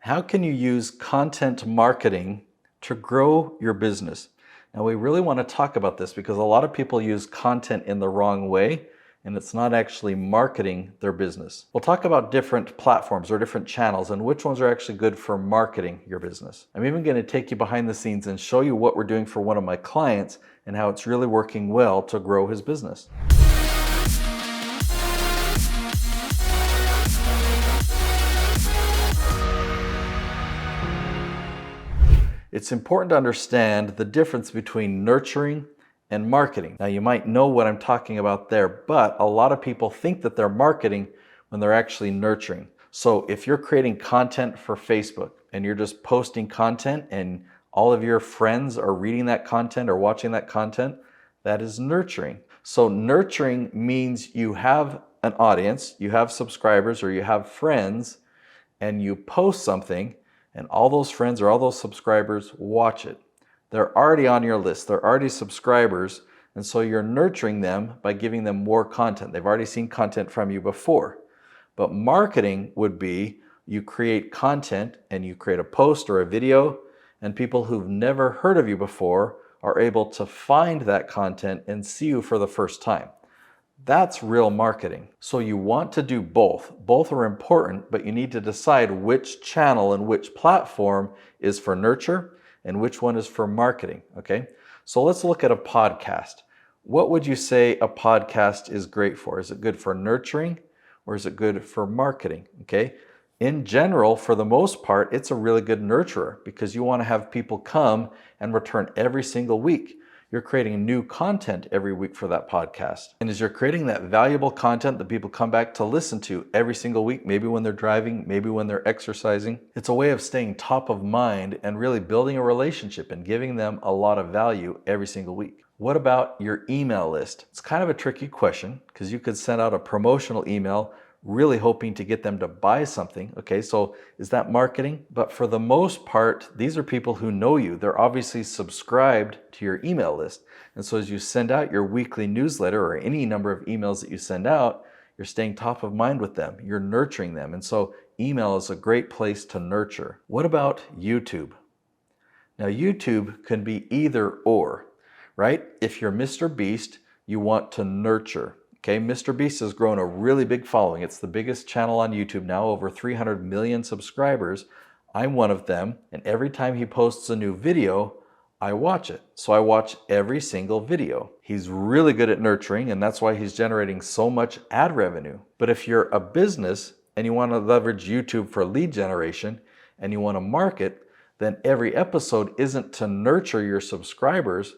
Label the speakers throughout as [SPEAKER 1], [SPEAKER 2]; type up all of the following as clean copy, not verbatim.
[SPEAKER 1] How can you use content marketing to grow your business? Now, we really want to talk about this because a lot of people use content in the wrong way and it's not actually marketing their business. We'll talk about different platforms or different channels and which ones are actually good for marketing your business. I'm even going to take you behind the scenes and show you what we're doing for one of my clients and how it's really working well to grow his business. It's important to understand the difference between nurturing and marketing. Now, you might know what I'm talking about there, but a lot of people think that they're marketing when they're actually nurturing. So if you're creating content for Facebook and you're just posting content and all of your friends are reading that content or watching that content, that is nurturing. So nurturing means you have an audience, you have subscribers, or you have friends, and you post something and all those friends or all those subscribers watch it. They're already on your list. They're already subscribers. And so you're nurturing them by giving them more content. They've already seen content from you before. But marketing would be you create content and you create a post or a video, and people who've never heard of you before are able to find that content and see you for the first time. That's real marketing. So you want to do both. Both are important, but you need to decide which channel and which platform is for nurture and which one is for marketing, okay? So let's look at a podcast. What would you say a podcast is great for? Is it good for nurturing or is it good for marketing, okay? In general, for the most part, it's a really good nurturer because you want to have people come and return every single week. You're creating new content every week for that podcast. And as you're creating that valuable content that people come back to listen to every single week, maybe when they're driving, maybe when they're exercising, it's a way of staying top of mind and really building a relationship and giving them a lot of value every single week. What about your email list? It's kind of a tricky question because you could send out a promotional email really hoping to get them to buy something. Okay, so is that marketing? But for the most part, these are people who know you. They're obviously subscribed to your email list. And so as you send out your weekly newsletter or any number of emails that you send out, you're staying top of mind with them. You're nurturing them. And so email is a great place to nurture. What about YouTube? Now, YouTube can be either or, right? If you're Mr. Beast, you want to nurture. Okay, Mr. Beast has grown a really big following. It's the biggest channel on YouTube now, over 300 million subscribers. I'm one of them, and every time he posts a new video, I watch it. So I watch every single video. He's really good at nurturing, and that's why he's generating so much ad revenue. But if you're a business and you want to leverage YouTube for lead generation and you want to market, then every episode isn't to nurture your subscribers.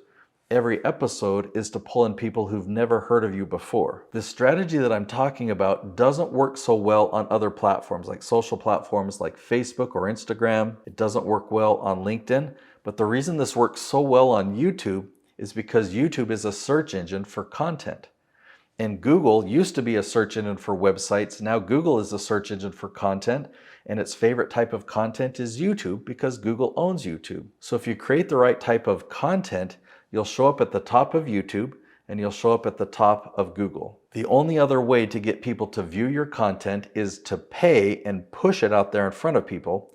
[SPEAKER 1] Every episode is to pull in people who've never heard of you before. The strategy that I'm talking about doesn't work so well on other platforms like social platforms like Facebook or Instagram. It doesn't work well on LinkedIn. But the reason this works so well on YouTube is because YouTube is a search engine for content. And Google used to be a search engine for websites. Now Google is a search engine for content, and its favorite type of content is YouTube because Google owns YouTube. So if you create the right type of content, you'll show up at the top of YouTube and you'll show up at the top of Google. The only other way to get people to view your content is to pay and push it out there in front of people,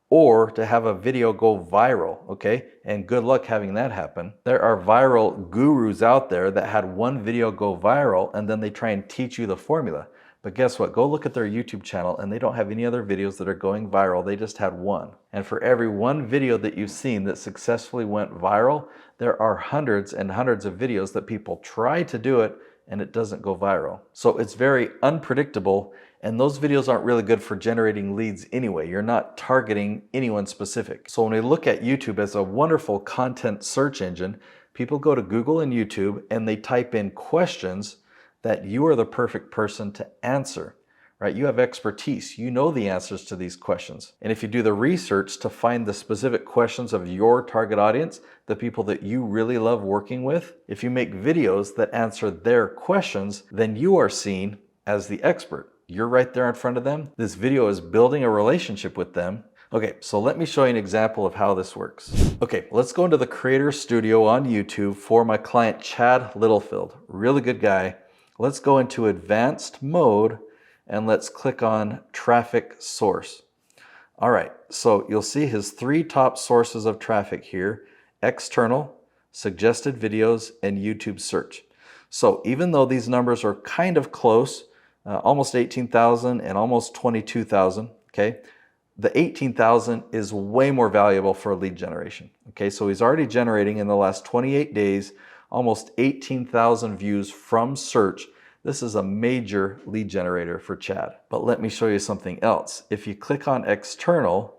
[SPEAKER 1] or to have a video go viral, okay? And good luck having that happen. There are viral gurus out there that had one video go viral and then they try and teach you the formula. But guess what? Go look at their YouTube channel and they don't have any other videos that are going viral. They just had one. And for every one video that you've seen that successfully went viral, there are hundreds and hundreds of videos that people try to do it and it doesn't go viral. So it's very unpredictable, and those videos aren't really good for generating leads anyway. You're not targeting anyone specific. So when we look at YouTube as a wonderful content search engine, people go to Google and YouTube and they type in questions that you are the perfect person to answer, right? You have expertise. You know the answers to these questions. And if you do the research to find the specific questions of your target audience, the people that you really love working with, if you make videos that answer their questions, then you are seen as the expert. You're right there in front of them. This video is building a relationship with them. Okay, so let me show you an example of how this works. Okay, let's go into the Creator Studio on YouTube for my client, Chad Littlefield. Really good guy. Let's go into advanced mode and let's click on traffic source. All right, so you'll see his 3 top sources of traffic here: external, suggested videos, and YouTube search. So even though these numbers are kind of close, almost 18,000 and almost 22,000, okay, the 18,000 is way more valuable for lead generation. Okay, so he's already generating in the last 28 days almost 18,000 views from search. This is a major lead generator for Chad. But let me show you something else. If you click on external,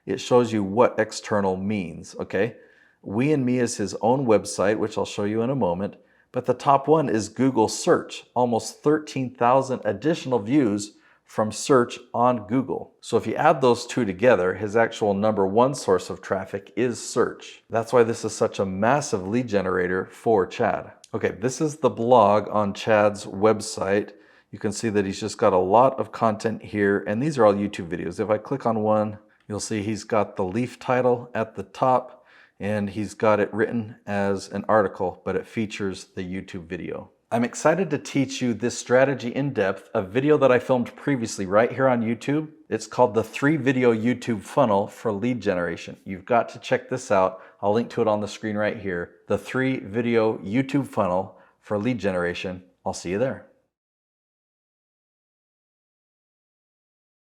[SPEAKER 1] it shows you what external means, okay? We and Me is his own website, which I'll show you in a moment. But the top one is Google search, almost 13,000 additional views from search on Google. So if you add those two together, his actual #1 source of traffic is search. That's why this is such a massive lead generator for Chad. Okay, this is the blog on Chad's website. You can see that he's just got a lot of content here, and these are all YouTube videos. If I click on one, you'll see he's got the leaf title at the top, and he's got it written as an article, but it features the YouTube video. I'm excited to teach you this strategy in depth, a video that I filmed previously right here on YouTube. It's called the 3-video YouTube funnel for lead generation. You've got to check this out. I'll link to it on the screen right here. The 3-video YouTube funnel for lead generation. I'll see you there.